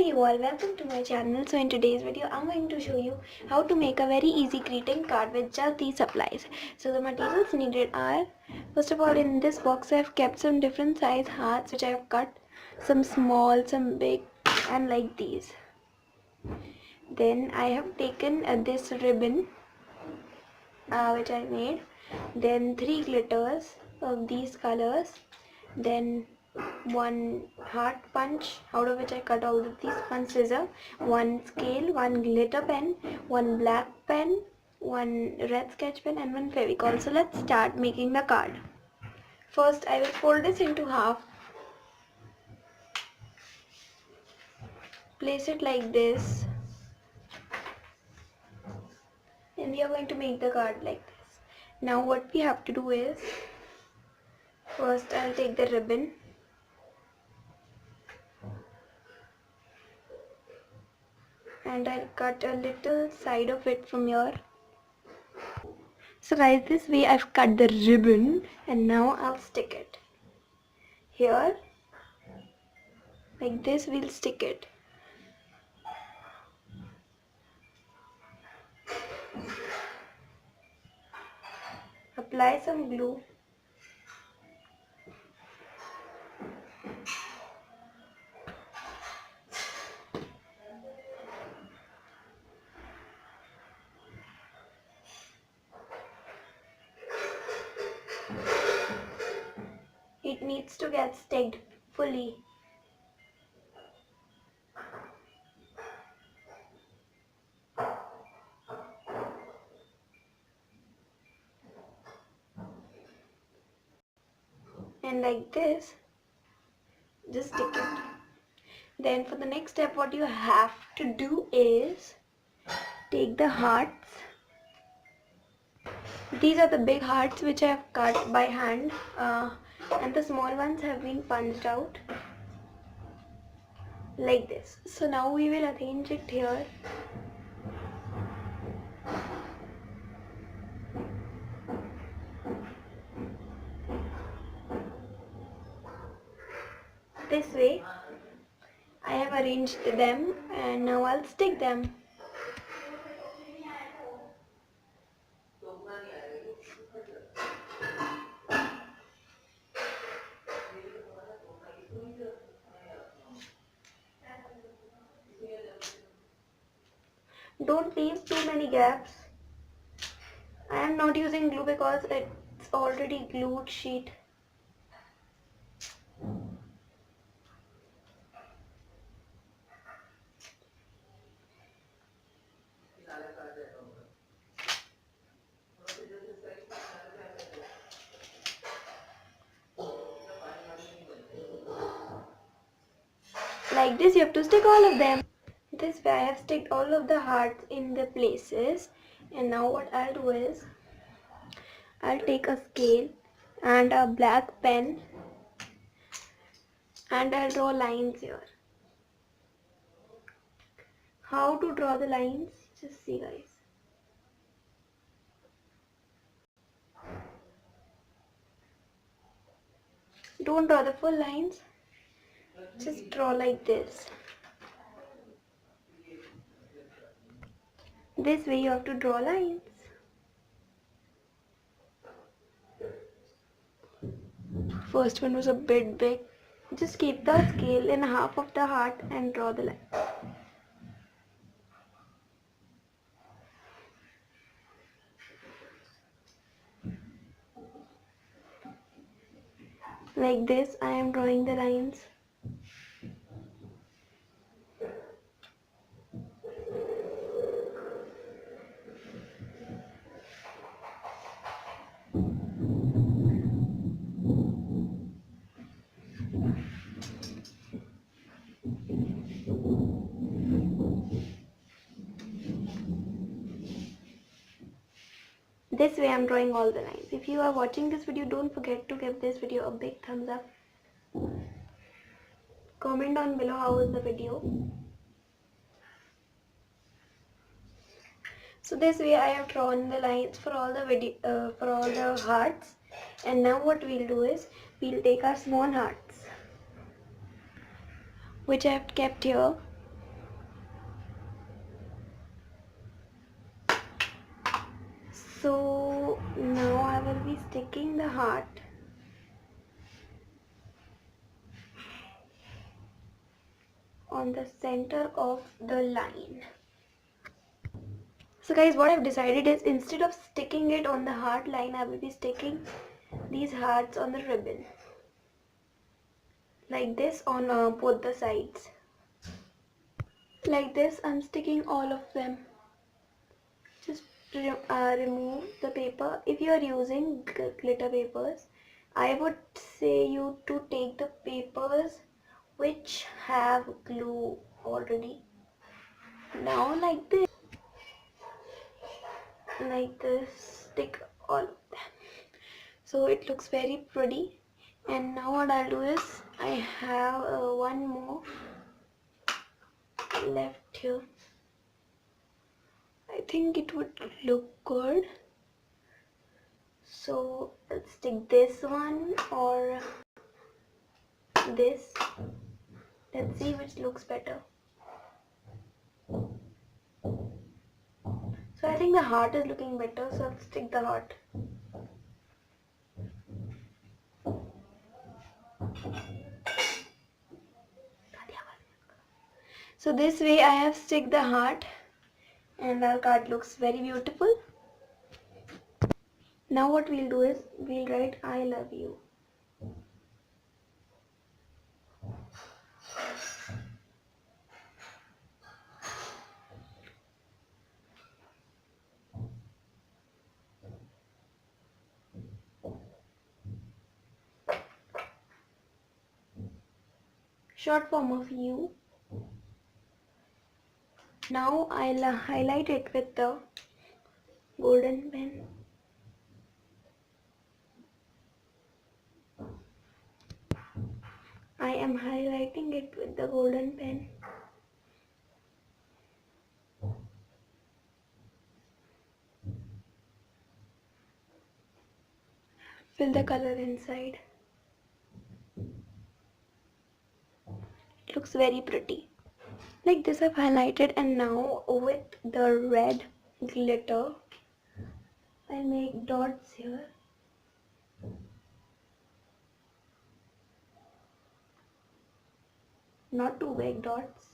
you all, welcome to my channel. So in today's video I'm going to show you how to make a very easy greeting card with just these supplies. So the materials needed are, first of all, in this box I have kept some different size hearts which I have cut, some small, some big, and like these. Then I have taken this ribbon which I made, then 3 glitters of these colors, then one heart punch out of which I cut out of these, one scissor, one scale, one glitter pen, one black pen, one red sketch pen, and one fevicol. So let's start making the card. First I will fold this into half, place it like this, and we are going to make the card like this. Now what we have to do is, first I'll take the ribbon and I'll cut a little side of it from here. So guys, this way I've cut the ribbon, and now I'll stick it here like this. We'll stick it. Apply some glue. It needs to get sticked fully. And like this, just stick it. Then for the next step, what you have to do is take the hearts. These are the big hearts which I have cut by hand, and the small ones have been punched out like this. So now we will arrange it here. This way I have arranged them, and now I'll stick them. Don't leave too many gaps. I am not using glue because it's already glued sheet. Like this, you have to stick all of them. This way I have sticked all of the hearts in the places, and now what I'll do is I'll take a scale and a black pen and I'll draw lines here. How to draw the lines? Just see, guys. Don't draw the full lines, just draw like this. This way you have to draw lines. First one was a bit big. Just keep the scale in half of the heart and draw the line. Like this, I am drawing the lines. This way I'm drawing all the lines. If you are watching this video, don't forget to give this video a big thumbs up. Comment down below how was the video. So this way I have drawn the lines for all the hearts, and now what we'll do is we'll take our small hearts which I have kept here, So now I will be sticking the heart on the center of the line. So guys, what I've decided is, instead of sticking it on the heart line, I will be sticking these hearts on the ribbon. Like this on both the sides. Like this, I'm sticking all of them. Just remove the paper. If you are using glitter papers, I would say you to take the papers which have glue already. Now like this, stick all of them. So it looks very pretty. And now what I'll do is, I have one more left here. I think it would look good. So I'll stick this one or this. Let's see which looks better. So I think the heart is looking better, so I'll stick the heart. So this way I have stick the heart and our card looks very beautiful. Now what we'll do is, we'll write I love you. Short form of you. Now I'll highlight it with the golden pen. I am highlighting it with the golden pen. Fill the color inside. It looks very pretty. Like this I've highlighted, and now with the red glitter I'll make dots here. Not too big dots.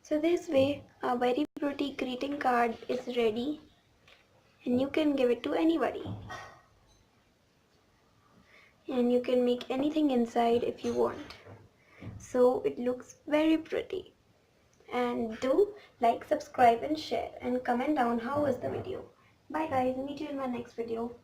So this way a very pretty greeting card is ready, and you can give it to anybody. And you can make anything inside if you want. So it looks very pretty. And do like, subscribe and share, and comment down how was the video. Bye guys, meet you in my next video.